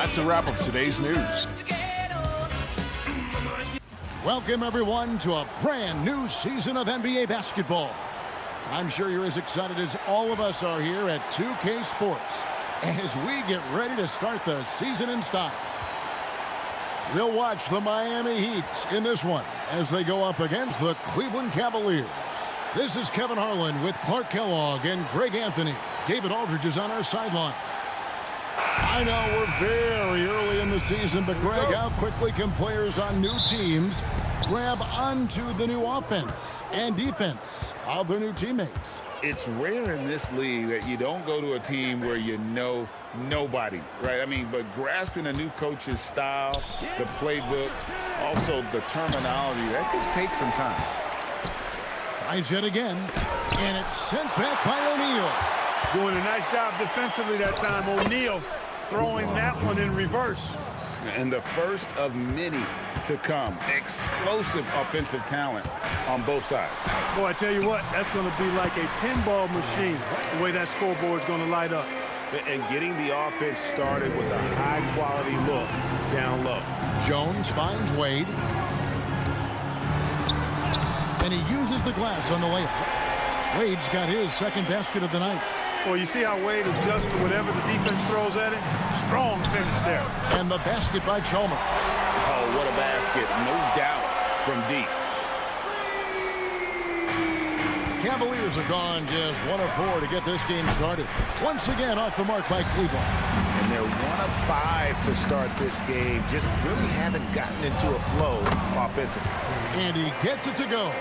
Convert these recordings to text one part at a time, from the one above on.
That's a wrap of today's news. Welcome, everyone, to a brand new season of NBA basketball. I'm sure you're as excited as all of us are here at 2K Sports as we get ready to start the season in style. We'll watch the Miami Heat in this one as they go up against the Cleveland Cavaliers. This is Kevin Harlan with Clark Kellogg and Greg Anthony. David Aldridge is on our sideline. I know we're very early in the season, but Greg, how quickly can players on new teams grab onto the new offense and defense of their new teammates? It's rare in this league that you don't go to a team where you know nobody, right? I mean, but grasping a new coach's style, the playbook, also the terminology, that could take some time. Tries it again, and it's sent back by O'Neal. Doing a nice job defensively that time. O'Neal throwing that one in reverse. And the first of many to come. Explosive offensive talent on both sides. Boy, I tell you what, that's going to be like a pinball machine, the way that scoreboard's going to light up. And getting the offense started with a high-quality look down low. Jones finds Wade. And he uses the glass on the layup. Wade's got his second basket of the night. Well, you see how Wade adjusts to whatever the defense throws at him? Strong finish there. And the basket by Chalmers. Oh, what a basket. No doubt from deep. Cavaliers are gone just 1 of 4 to get this game started. Once again off the mark by Cleveland. And they're 1 of 5 to start this game. Just really haven't gotten into a flow offensively. And he gets it to go.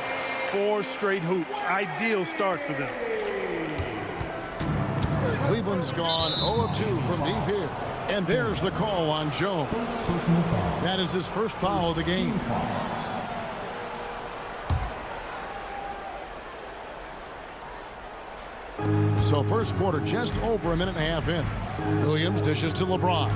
4 straight hoops. Ideal start for them. Cleveland's gone 0 of 2 from deep here. And there's the call on Jones. That is his first foul of the game. So first quarter just over a minute and a half in. Williams dishes to LeBron.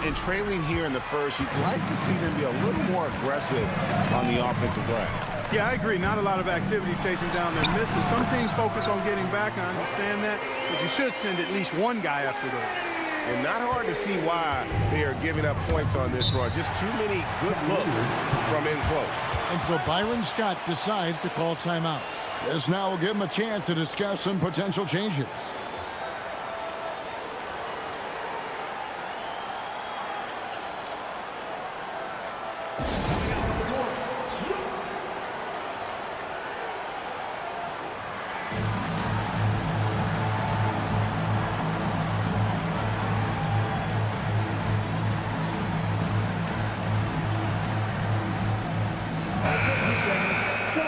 And trailing here in the first, you'd like to see them be a little more aggressive on the offensive glass. Yeah, I agree. Not a lot of activity chasing down their misses. Some teams focus on getting back. I understand that. But you should send at least one guy after those. And not hard to see why they are giving up points on this run. Just too many good looks from in close. And so Byron Scott decides to call timeout. This now will give him a chance to discuss some potential changes.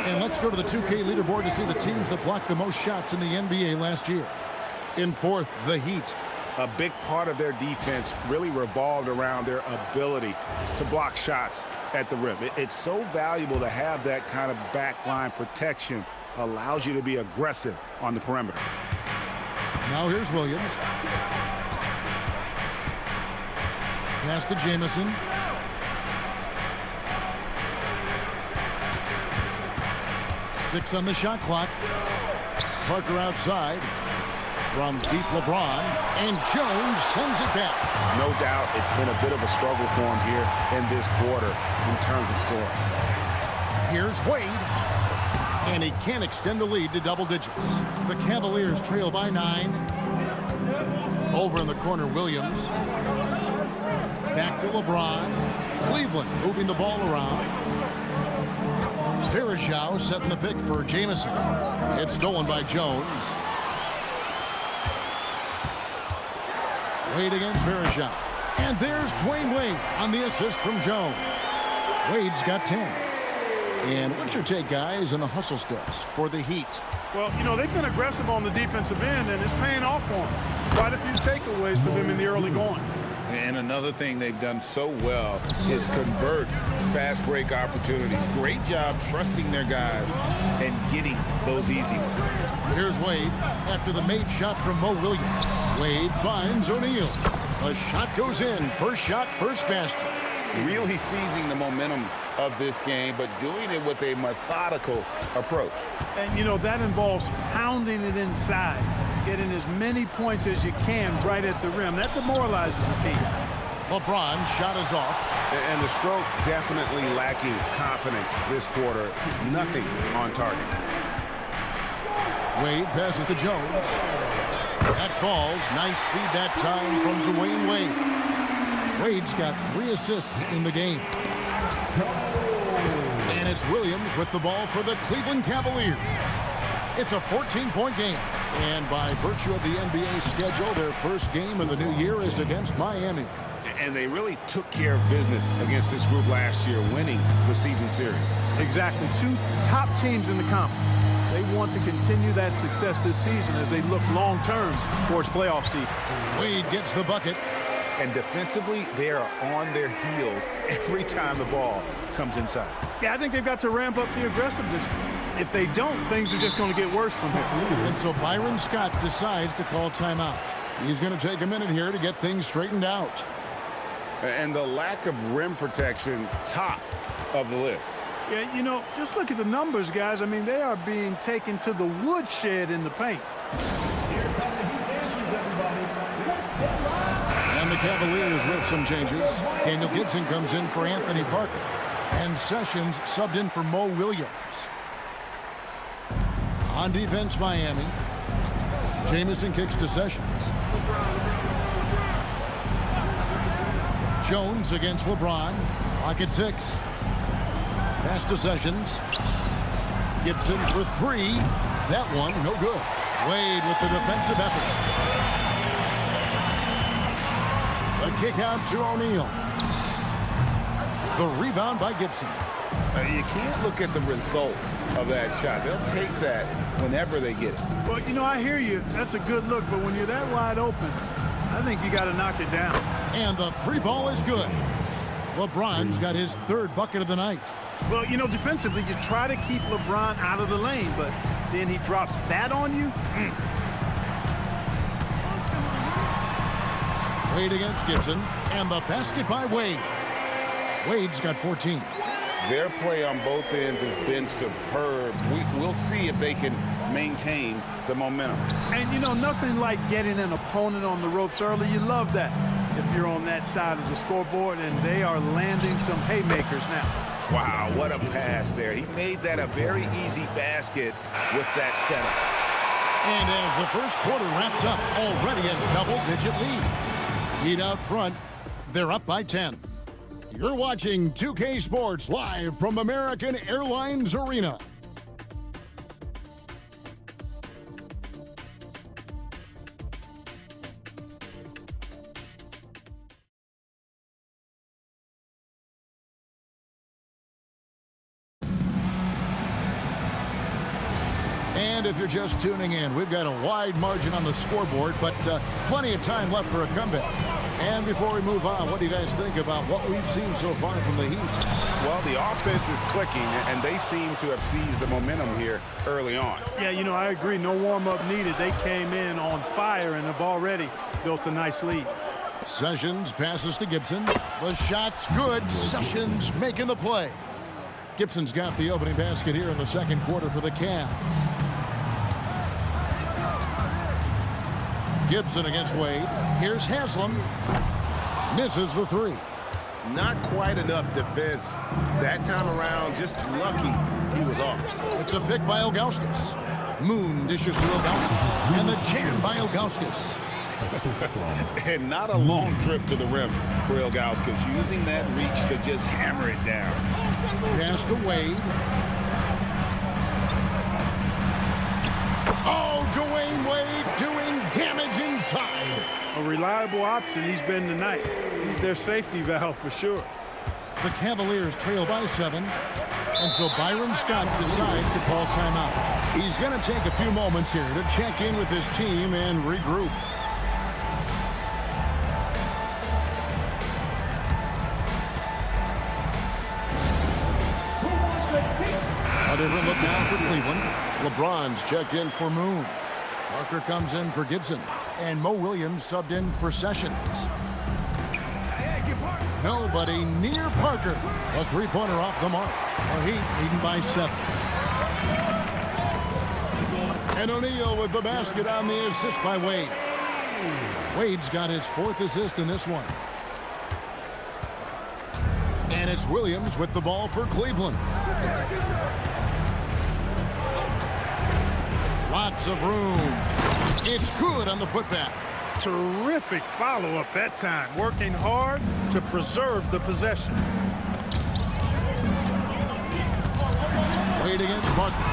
And let's go to the 2K leaderboard to see the teams that blocked the most shots in the NBA last year. In fourth, the Heat. A big part of their defense really revolved around their ability to block shots at the rim. It's so valuable to have that kind of backline protection. Allows you to be aggressive on the perimeter. Now here's Williams. Pass to Jamison. Six on the shot clock. Parker outside from deep LeBron, and Jones sends it back. No doubt it's been a bit of a struggle for him here in this quarter in terms of scoring. Here's Wade, and he can't extend the lead to double digits. The Cavaliers trail by 9. Over in the corner, Williams. Back to LeBron. Cleveland moving the ball around. Verajao setting the pick for Jamison. It's stolen by Jones. Wade against Verajao. And there's Dwayne Wade on the assist from Jones. Wade's got 10. And what's your take, guys, on the hustle steps for the Heat? Well, you know, they've been aggressive on the defensive end, and it's paying off for them. Quite a few takeaways for them in the early going. And another thing they've done so well is convert fast break opportunities. Great job trusting their guys and getting those easy ones. Here's Wade after the made shot from Mo Williams. Wade finds O'Neal. A shot goes in. First shot, first basket. really seizing the momentum of this game, but doing it with a methodical approach. And, you know, that involves pounding it inside, getting as many points as you can right at the rim. That demoralizes the team. LeBron shot is off. And the stroke definitely lacking confidence this quarter. Nothing on target. Wade passes to Jones. That falls. Nice feed that time from Dwayne Wade. Wade's got 3 assists in the game. And it's Williams with the ball for the Cleveland Cavaliers. It's a 14-point game. And by virtue of the NBA schedule, their first game of the new year is against Miami. And they really took care of business against this group last year, winning the season series. Exactly. 2 top teams in the conference. They want to continue that success this season as they look long-term towards playoff seed. Wade gets the bucket. And defensively, they are on their heels every time the ball comes inside. Yeah, I think they've got to ramp up the aggressiveness. If they don't, things are just going to get worse from here. And so Byron Scott decides to call timeout. He's going to take a minute here to get things straightened out. And the lack of rim protection, top of the list. Yeah, you know, just look at the numbers, guys. I mean, they are being taken to the woodshed in the paint. And the Cavaliers with some changes. Daniel Gibson comes in for Anthony Parker. And Sessions subbed in for Mo Williams. On defense, Miami. Jamison kicks to Sessions. Jones against LeBron. Clock at 6. Pass to Sessions. Gibson for 3. That one, no good. Wade with the defensive effort. A kick out to O'Neal. The rebound by Gibson. You can't look at the result of that shot. They'll take that whenever they get it. Well, you know, I hear you. That's a good look, but when you're that wide open, I think you got to knock it down. And the 3 ball is good. LeBron's got his 3rd bucket of the night. Well, you know, defensively, you try to keep LeBron out of the lane, but then he drops that on you. Wade against Gibson, and the basket by Wade. Wade's got 14. Their play on both ends has been superb. We'll see if they can maintain the momentum. And, you know, nothing like getting an opponent on the ropes early. You love that if you're on that side of the scoreboard, and they are landing some haymakers now. Wow, what a pass there. He made that a very easy basket with that setup. And as the first quarter wraps up, already a double-digit lead. Heat out front, they're up by 10. You're watching 2K Sports live from American Airlines Arena. And if you're just tuning in, we've got a wide margin on the scoreboard, but plenty of time left for a comeback. And before we move on, what do you guys think about what we've seen so far from the Heat? Well, the offense is clicking, and they seem to have seized the momentum here early on. Yeah, you know, I agree. No warm-up needed. They came in on fire and have already built a nice lead. Sessions passes to Gibson. The shot's good. Sessions making the play. Gibson's got the opening basket here in the second quarter for the Cavs. Gibson against Wade. Here's Haslam. Misses the 3. Not quite enough defense that time around. Just lucky he was off. It's a pick by Ilgauskas. Moon dishes to Ilgauskas. And the jam by Ilgauskas. And not a long trip to the rim for Ilgauskas, using that reach to just hammer it down. Pass to Wade. Oh, Dwayne Wade doing damage inside. A reliable option he's been tonight. He's their safety valve for sure. The Cavaliers trail by 7. And so Byron Scott decides to call timeout. He's going to take a few moments here to check in with his team and regroup. A different look now for Cleveland. LeBron's checked in for Moon. Parker comes in for Gibson. And Mo Williams subbed in for Sessions. Nobody near Parker. A three-pointer off the mark. The Heat leading by 7. And O'Neal with the basket on the assist by Wade. Wade's got his 4th assist in this one. And it's Williams with the ball for Cleveland. Lots of room. It's good on the putback. Terrific follow-up that time. Working hard to preserve the possession. Wade against Parker.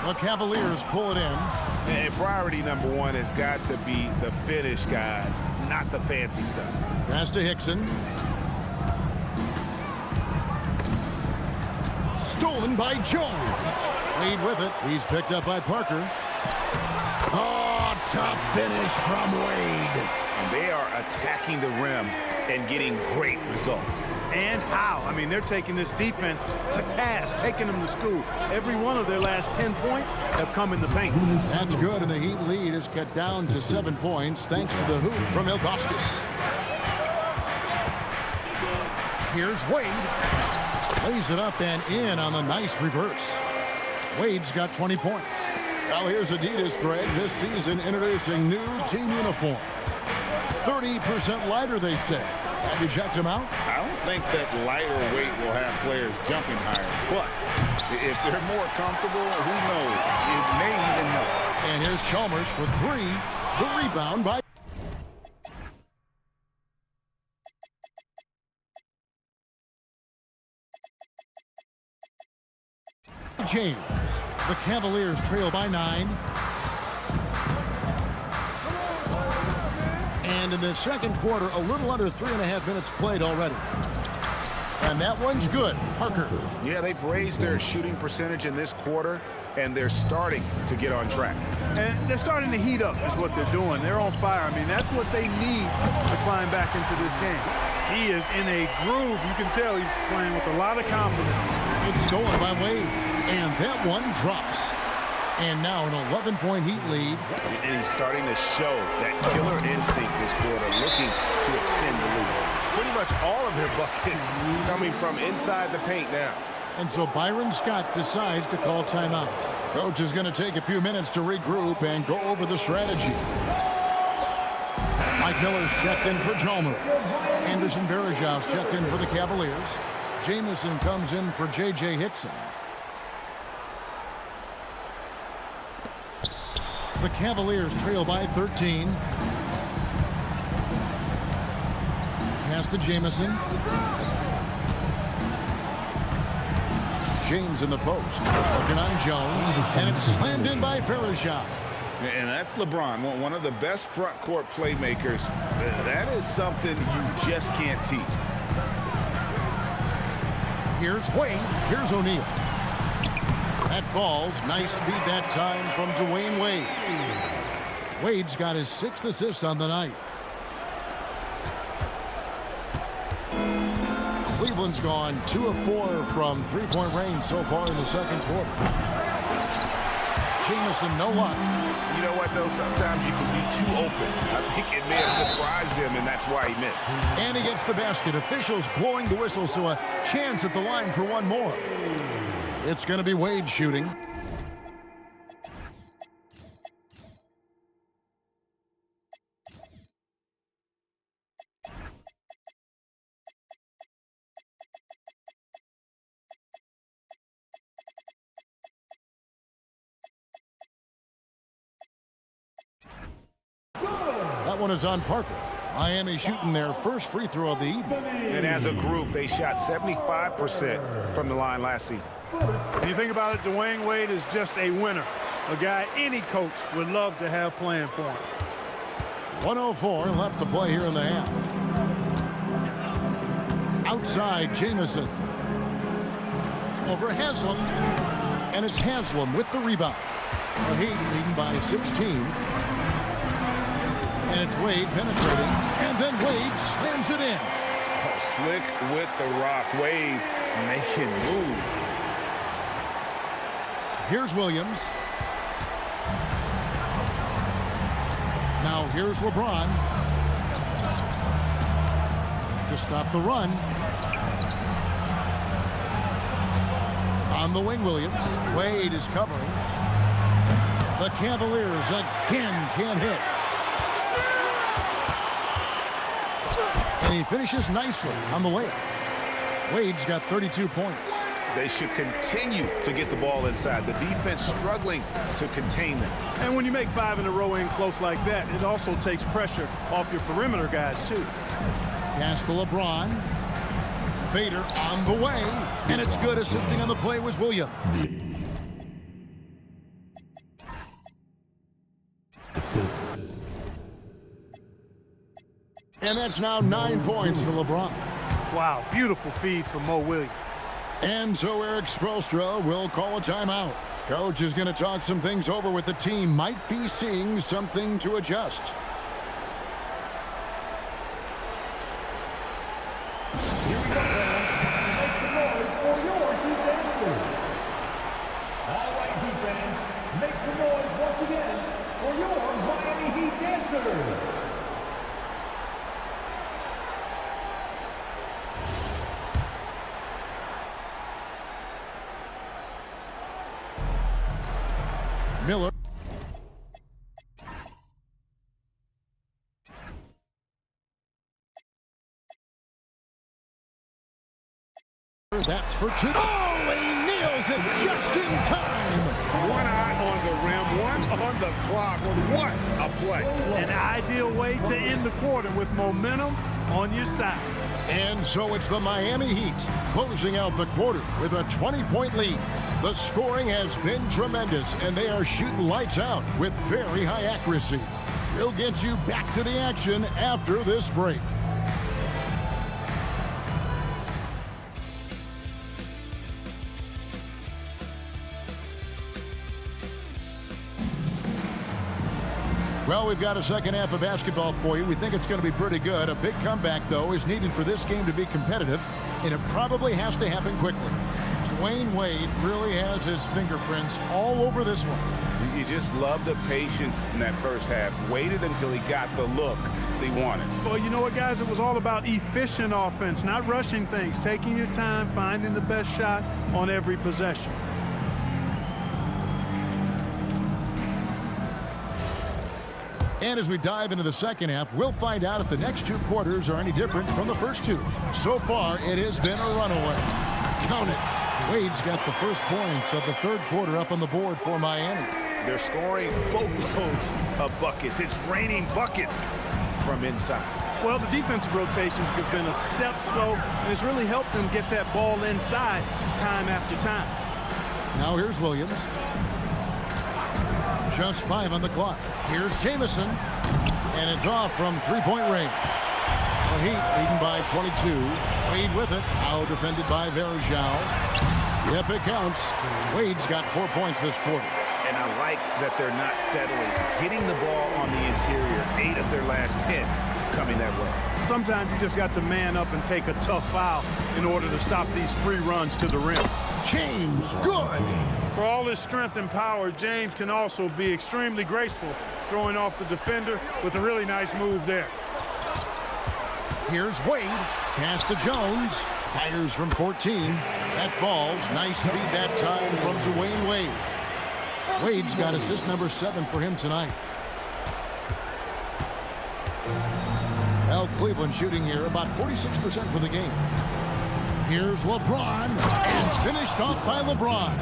The Cavaliers pull it in. And priority number 1 has got to be the finish, guys, not the fancy stuff. Pass to Hickson. Stolen by Jones. Wade with it. He's picked up by Parker. Oh, tough finish from Wade. And they are attacking the rim and getting great results. And how? I mean, they're taking this defense to task, taking them to school. Every one of their last 10 points have come in the paint. That's good, and the Heat lead is cut down to 7 points thanks to the hoop from Ilgauskas. Here's Wade. Lays it up and in on the nice reverse. Wade's got 20 points. Now here's Adidas, Greg, this season introducing new team uniform. 30% lighter, they say. Have you checked them out? I don't think that lighter weight will have players jumping higher, but if they're more comfortable, who knows? It may even help. And here's Chalmers for 3. The rebound by James. The Cavaliers trail by 9. And in the second quarter, a little under 3.5 minutes played already. And that one's good. Parker. Yeah, they've raised their shooting percentage in this quarter, and they're starting to get on track. And they're starting to heat up is what they're doing. They're on fire. I mean, that's what they need to climb back into this game. He is in a groove. You can tell he's playing with a lot of confidence. It's stolen by Wade. And that one drops. And now an 11-point Heat lead. And he's starting to show that killer instinct this quarter, looking to extend the lead. Pretty much all of their buckets coming from inside the paint now. And so Byron Scott decides to call timeout. Coach is going to take a few minutes to regroup and go over the strategy. Mike Miller's checked in for Chalmers. Anderson Varejão's checked in for the Cavaliers. Jamison comes in for J.J. Hickson. The Cavaliers trail by 13. Pass to Jamison. James in the post. Working on Jones. And it's slammed in by Varejão. And that's LeBron, one of the best front court playmakers. That is something you just can't teach. Here's Wade. Here's O'Neal. That falls. Nice feed that time from Dwayne Wade. Wade's got his 6th assist on the night. Cleveland's gone 2 of 4 from three-point range so far in the second quarter. Jamison, no luck. You know what, though? Sometimes you can be too open. I think it may have surprised him, and that's why he missed. And he gets the basket. Officials blowing the whistle, so a chance at the line for one more. It's going to be Wade shooting. That one is on Parker. Miami shooting their first free throw of the evening. And as a group, they shot 75% from the line last season. When you think about it, Dwayne Wade is just a winner. A guy any coach would love to have playing for him. 1:04 left to play here in the half. Outside, Jamison. Over Haslam. And it's Haslam with the rebound. The Heat leading by 16. And it's Wade penetrating. And then Wade slams it in. Oh, slick with the rock. Wade making move. Here's Williams. Now here's LeBron. to stop the run. On the wing, Williams. Wade is covering. The Cavaliers again can't hit. And he finishes nicely on the layup. Wade's got 32 points. They should continue to get the ball inside. The defense struggling to contain them. And when you make 5 in a row in close like that, it also takes pressure off your perimeter guys, too. Pass to LeBron. Fader on the way. And it's good. Assisting on the play was Williams. And that's now 9 points for LeBron. Wow, beautiful feed from Mo Williams. And so Eric Spoelstra will call a timeout. Coach is going to talk some things over with the team. Might be seeing something to adjust. Here we go, fans. Make some noise for your defense. All right, Heat fans. Make some noise once again for your Miami Heat dancers. Miller. That's for 2. Oh, he nails it just in time. One eye on the rim, one on the clock. What a play. An ideal way to end the quarter with momentum on your side. And so it's the Miami Heat closing out the quarter with a 20-point lead. The scoring has been tremendous, and they are shooting lights out with very high accuracy. We'll get you back to the action after this break. Well, we've got a second half of basketball for you. We think it's going to be pretty good. A big comeback, though, is needed for this game to be competitive, and it probably has to happen quickly. Dwayne Wade really has his fingerprints all over this one. You just love the patience in that first half. Waited until he got the look he wanted. Well, you know what, guys? It was all about efficient offense, not rushing things, taking your time, finding the best shot on every possession. And as we dive into the second half, we'll find out if the next 2 quarters are any different from the first 2. So far, it has been a runaway. Count it. Wade's got the first points of the third quarter up on the board for Miami. They're scoring boatloads of buckets. It's raining buckets from inside. Well, the defensive rotations have been a step slow, and it's really helped them get that ball inside time after time. Now here's Williams. Just 5 on the clock. Here's Jamison, and it's off from 3-point range. The Heat leading by 22. Wade with it. Now defended by Verjao. Yep, it counts. Wade's got 4 points this quarter. And I like that they're not settling. Hitting the ball on the interior, 8 of their last 10 coming that way. Sometimes you just got to man up and take a tough foul in order to stop these free runs to the rim. James, good. For all his strength and power, James can also be extremely graceful, throwing off the defender with a really nice move there. Here's Wade. Pass to Jones. Fires from 14. That falls. Nice feed that time from Dwayne Wade. Wade's got assist number 7 for him tonight. Well, Cleveland shooting here about 46% for the game. Here's LeBron, and it's finished off by LeBron.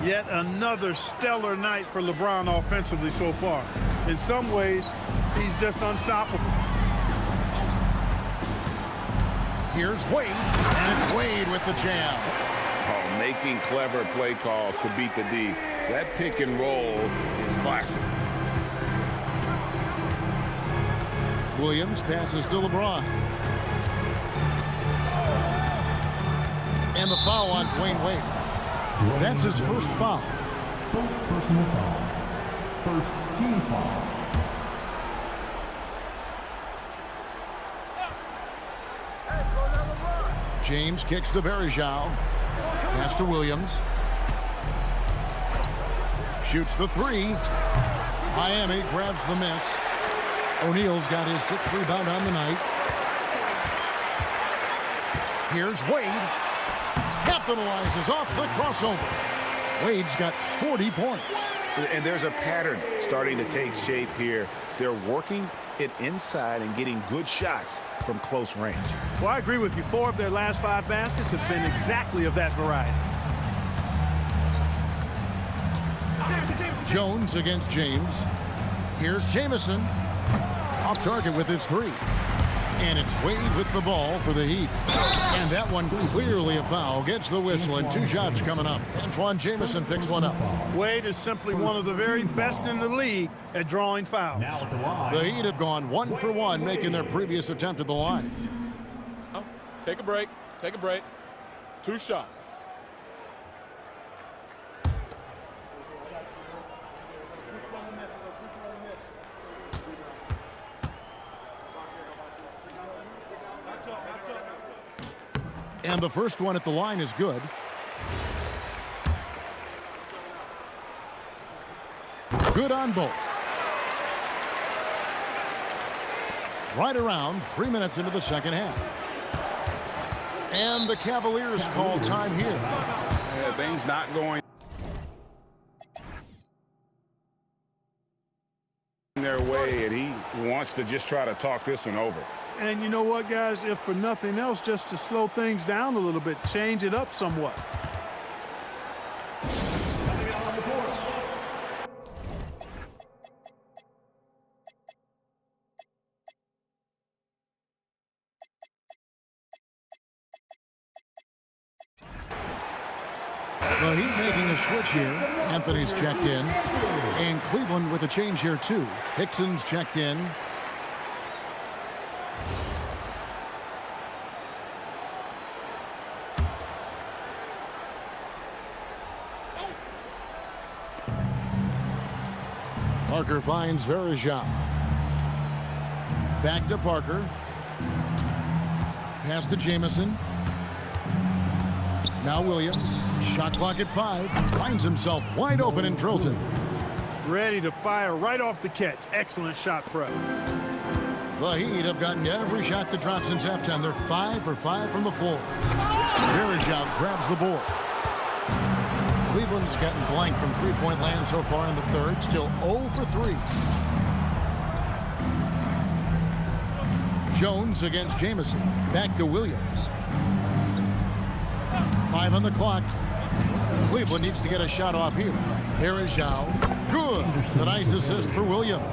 Yet another stellar night for LeBron offensively so far. In some ways, he's just unstoppable. Here's Wade, and it's Wade with the jam. Oh, making clever play calls to beat the D. That pick and roll is classic. Williams passes to LeBron. And the foul on Dwayne Wade. That's his first foul. First personal foul. First team foul. James kicks to Verjao. Pass to Williams. Shoots the 3. Miami grabs the miss. O'Neal's got his 6th rebound on the night. Here's Wade. Capitalizes off the crossover. Wade's got 40 points. And there's a pattern starting to take shape here. They're working it inside and getting good shots from close range. Well, I agree with you. 4 of their last 5 baskets have been exactly of that variety. Jones against James. Here's Jamison. Off target with his 3. And it's Wade with the ball for the Heat. And that one clearly a foul. Gets the whistle and 2 shots coming up. Antoine Jamison picks one up. Wade is simply one of the very best in the league at drawing fouls. The Heat have gone 1 for 1, making their previous attempt at the line. Take a break. Take a break. 2 shots. And the first one at the line is good. Good on both. Right around 3 minutes into the second half. And the Cavaliers call time here. Yeah, things not going their way, and he wants to just try to talk this one over. And you know what, guys? If for nothing else, just to slow things down a little bit, change it up somewhat. The Heat making a switch here. Anthony's checked in. And Cleveland with a change here, too. Hickson's checked in. Parker finds Verejao. Back to Parker. Pass to Jamison. Now Williams. Shot clock at 5. Finds himself wide open and drills it. Ready to fire right off the catch. Excellent shot prep. The Heat have gotten every shot that dropped since halftime. They're 5 for 5 from the floor. Verejao grabs the board. Cleveland's gotten blank from three-point land so far in the third. Still 0 for 3. Jones against Jamison. Back to Williams. 5 on the clock. Cleveland needs to get a shot off here. Verejao. Good. The nice assist for Williams.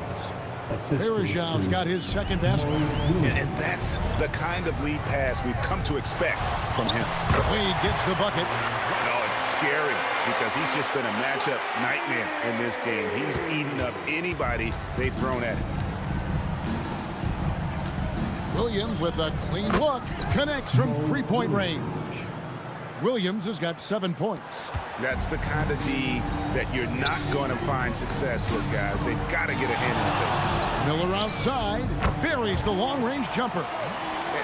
Verejao's got his second basket. And that's the kind of lead pass we've come to expect from him. Wade gets the bucket. No, it's scary because he's just been a matchup nightmare in this game. He's eaten up anybody they've thrown at him. Williams with a clean look. Connects from three-point range. Williams has got 7 points. That's the kind of D that you're not going to find success with, guys. They've got to get a hand in the face. Miller outside. Buries the long-range jumper.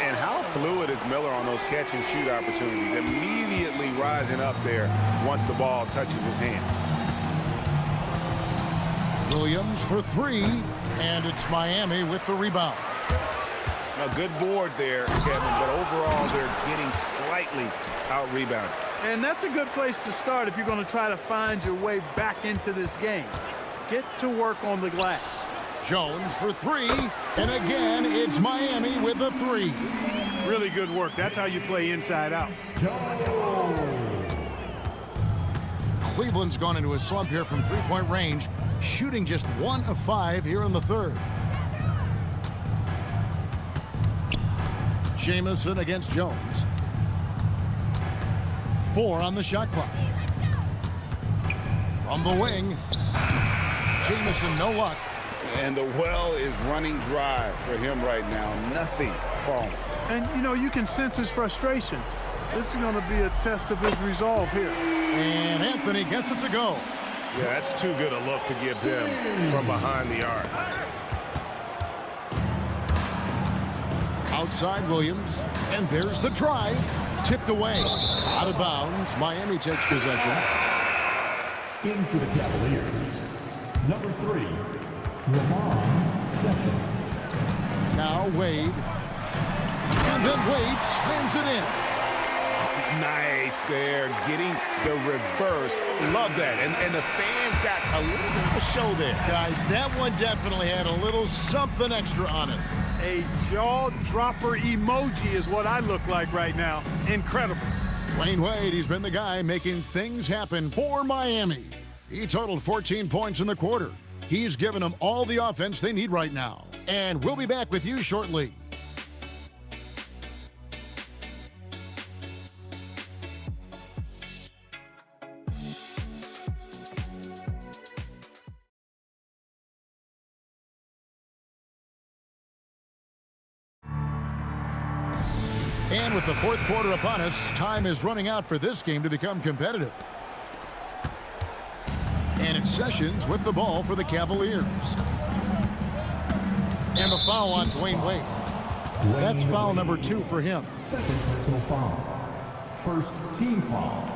And how fluid is Miller on those catch-and-shoot opportunities? Immediately rising up there once the ball touches his hands. Williams for 3. And it's Miami with the rebound. A good board there, Kevin, but overall they're getting slightly out-rebounded. And that's a good place to start if you're going to try to find your way back into this game. Get to work on the glass. Jones for 3. And again, it's Miami with a 3. Really good work. That's how you play inside out. Cleveland's gone into a slump here from three-point range, shooting just 1 of 5 here in the third. Jamison against Jones. 4 on the shot clock. From the wing. Jamison, no luck. And the well is running dry for him right now. Nothing falling. And, you know, you can sense his frustration. This is going to be a test of his resolve here. And Anthony gets it to go. Yeah, that's too good a look to give him from behind the arc. Outside Williams, and there's the drive. Tipped away. Out of bounds. Miami takes possession. In for the Cavaliers, number 3, Lamar Sessions. Now Wade. And then Wade slams it in. Nice there, getting the reverse. Love that. And the fans got a little bit of a show there. Guys, that one definitely had a little something extra on it. A jaw-dropper emoji is what I look like right now. Incredible. Dwayne Wade, he's been the guy making things happen for Miami. He totaled 14 points in the quarter. He's given them all the offense they need right now. And we'll be back with you shortly. And with the fourth quarter upon us, time is running out for this game to become competitive. And it's Sessions with the ball for the Cavaliers. And the foul on Dwayne Wade. That's foul number 2 for him. Second personal foul. First team foul.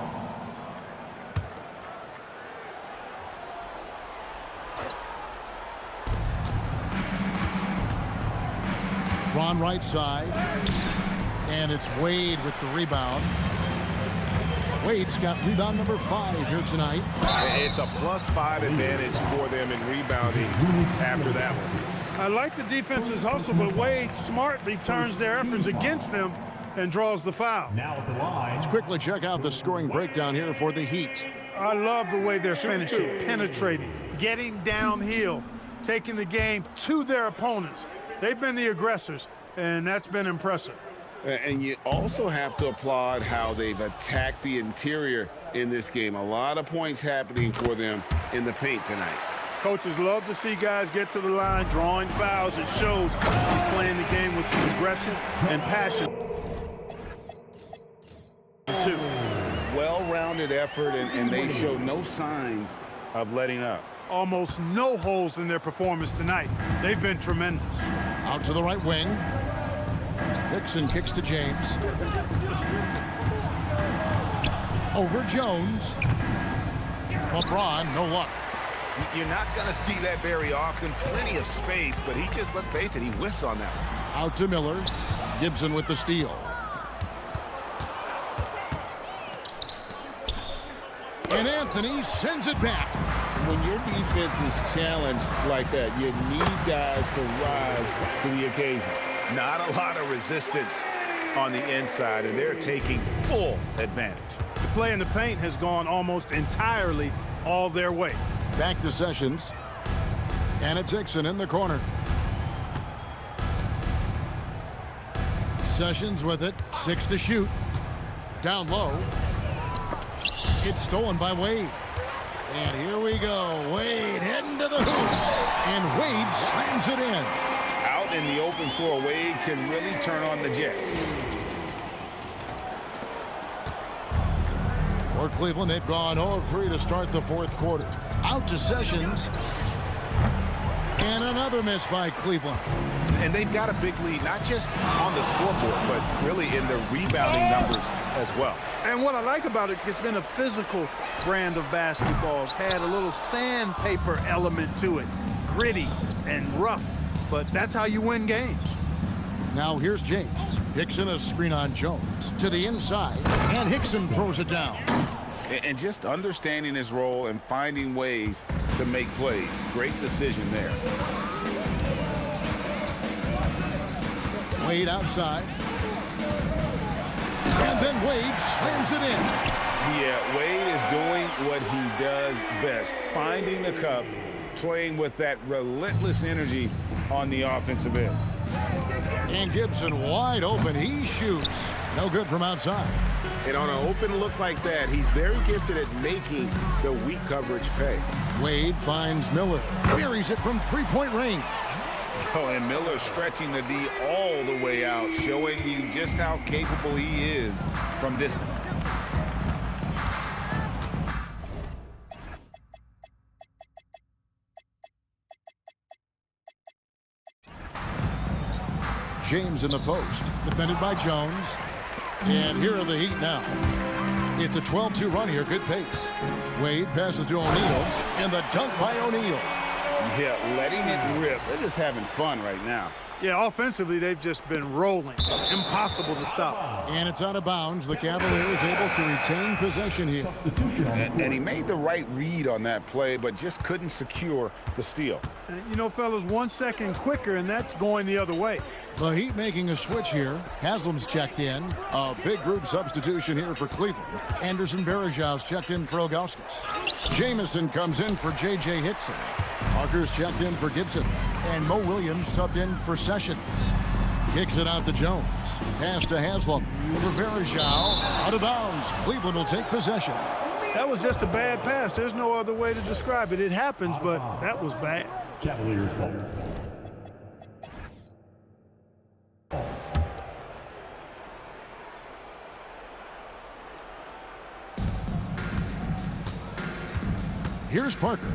Ron right side. And it's Wade with the rebound. Wade's got rebound number 5 here tonight. It's a +5 advantage for them in rebounding after that one. I like the defense's hustle, but Wade smartly turns their efforts against them and draws the foul. Now at the line. Let's quickly check out the scoring breakdown here for the Heat. I love the way they're finishing, penetrating, getting downhill, taking the game to their opponents. They've been the aggressors, and that's been impressive. And you also have to applaud how they've attacked the interior in this game. A lot of points happening for them in the paint tonight. Coaches love to see guys get to the line, drawing fouls. It shows he's playing the game with some aggression and passion. Well-rounded effort, and they show no signs of letting up. Almost no holes in their performance tonight. They've been tremendous. Out to the right wing. Dixon kicks to James. Over Jones. LeBron, no luck. You're not going to see that very often. Plenty of space, but he just, let's face it, he whiffs on that one. Out to Miller. Gibson with the steal. And Anthony sends it back. When your defense is challenged like that, you need guys to rise to the occasion. Not a lot of resistance on the inside, and they're taking full advantage. The play in the paint has gone almost entirely all their way. Back to Sessions. And it's Dixon in the corner. Sessions with it. 6 to shoot. Down low. It's stolen by Wade. And here we go. Wade heading to the hoop. And Wade slams it in. Out in the open floor, Wade can really turn on the Jets. For Cleveland, they've gone 0-3 to start the fourth quarter. Out to Sessions. And another miss by Cleveland. And they've got a big lead, not just on the scoreboard, but really in the rebounding numbers as well. And what I like about it, it's been a physical brand of basketball. It's had a little sandpaper element to it. Gritty and rough, but that's how you win games. Now here's James. Hickson a screen on Jones. To the inside, and Hickson throws it down. And just understanding his role and finding ways to make plays. Great decision there. Wade outside. And then Wade slams it in. Yeah, Wade is doing what he does best. Finding the cup, playing with that relentless energy on the offensive end. And Gibson wide open. He shoots. No good from outside. And on an open look like that, he's very gifted at making the weak coverage pay. Wade finds Miller. Buries it from three-point range. Oh, and Miller stretching the D all the way out, showing you just how capable he is from distance. James in the post, defended by Jones. And here are the Heat now. It's a 12-2 run here, good pace. Wade passes to O'Neal, and the dunk by O'Neal. Yeah, letting it rip. They're just having fun right now. Yeah, offensively, they've just been rolling. Impossible to stop. And it's out of bounds. The Cavaliers able to retain possession here. And he made the right read on that play, but just couldn't secure the steal. And, you know, fellas, 1 second quicker, and that's going the other way. The Heat making a switch here. Haslam's checked in. A big group substitution here for Cleveland. Anderson Varejau's checked in for Ilgauskas. Jamison comes in for J.J. Hickson. Parker's checked in for Gibson. And Mo Williams subbed in for Sessions. Kicks it out to Jones. Pass to Haslam. For Varejau. Out of bounds. Cleveland will take possession. That was just a bad pass. There's no other way to describe it. It happens, but that was bad. Cavaliers ball. Here's Parker.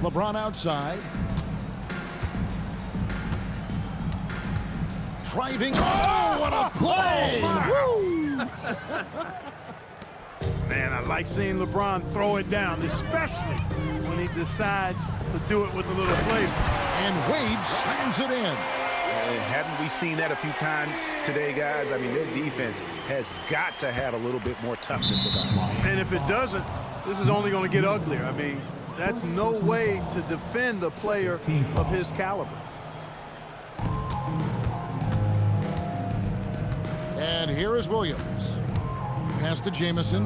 LeBron outside. Driving. Oh, what a play! Woo! Man, I like seeing LeBron throw it down, especially when he decides to do it with a little flavor. And Wade slams it in. Haven't we seen that a few times today, guys? I mean, their defense has got to have a little bit more toughness about it. And if it doesn't, this is only going to get uglier. I mean, that's no way to defend a player of his caliber. And here is Williams. Pass to Jamison.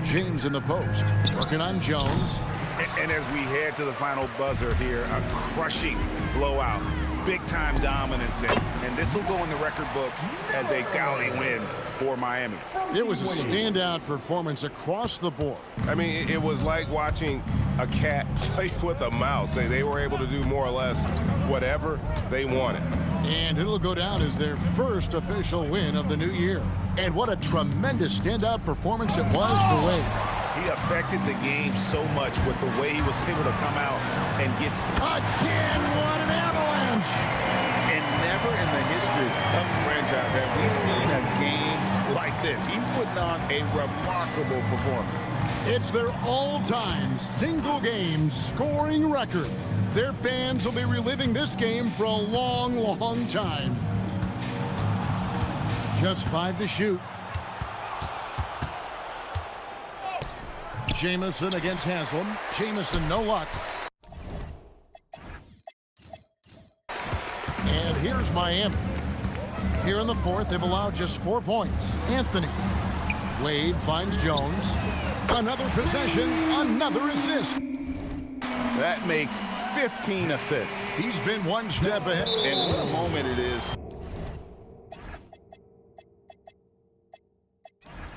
James in the post. Working on Jones. And as we head to the final buzzer here, a crushing blowout. Big-time dominance. And this will go in the record books as a gaudy win for Miami. It was a standout performance across the board. I mean, it was like watching a cat play with a mouse. They were able to do more or less whatever they wanted. And it'll go down as their first official win of the new year. And what a tremendous standout performance it was for Wade. He affected the game so much with the way he was able to come out and get Again, what an avalanche! And never in the history of the franchise have we seen a game like this. He's putting on a remarkable performance. It's their all-time single-game scoring record. Their fans will be reliving this game for a long, long time. Just 5 to shoot. Jamison against Haslam. Jamison, no luck. And here's Miami. Here in the fourth, they've allowed just 4 points. Anthony. Wade finds Jones. Another possession, another assist. That makes 15 assists. He's been one step ahead. And what a moment it is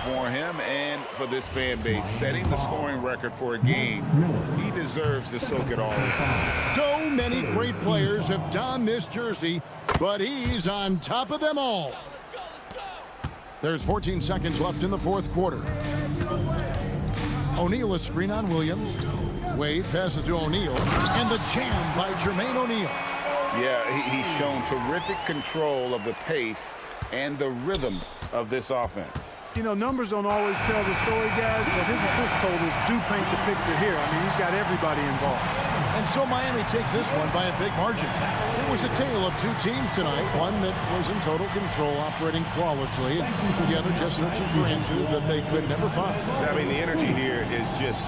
for him and for this fan base, setting the scoring record for a game. He deserves to soak it all in. So many great players have donned this jersey, but he's on top of them all. There's 14 seconds left in the fourth quarter. O'Neal, a screen on Williams. Wade passes to O'Neal, and the jam by Jermaine O'Neal. Yeah, he's shown terrific control of the pace and the rhythm of this offense. You know, numbers don't always tell the story, guys, but his assist totals do paint the picture here. I mean, he's got everybody involved. And so Miami takes this one by a big margin. It was a tale of 2 teams tonight, one that was in total control, operating flawlessly, and the other just searching for answers that they could never find. I mean, the energy here is just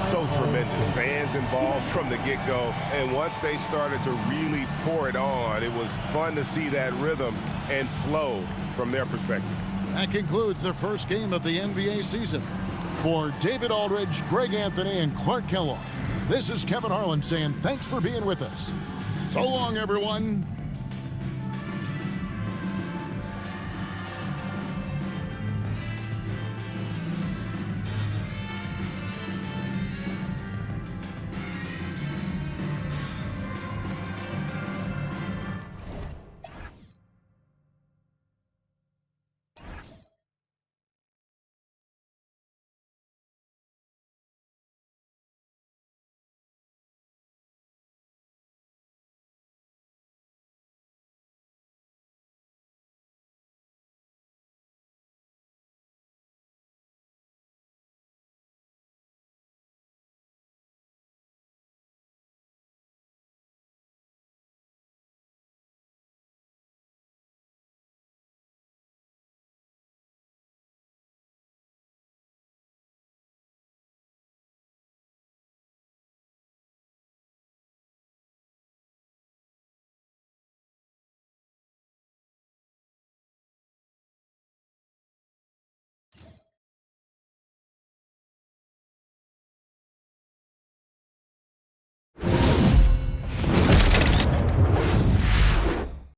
so tremendous. Fans involved from the get-go, and once they started to really pour it on, it was fun to see that rhythm and flow from their perspective. That concludes the first game of the NBA season. For David Aldridge, Greg Anthony, and Clark Kellogg, this is Kevin Harlan saying thanks for being with us. So long, everyone.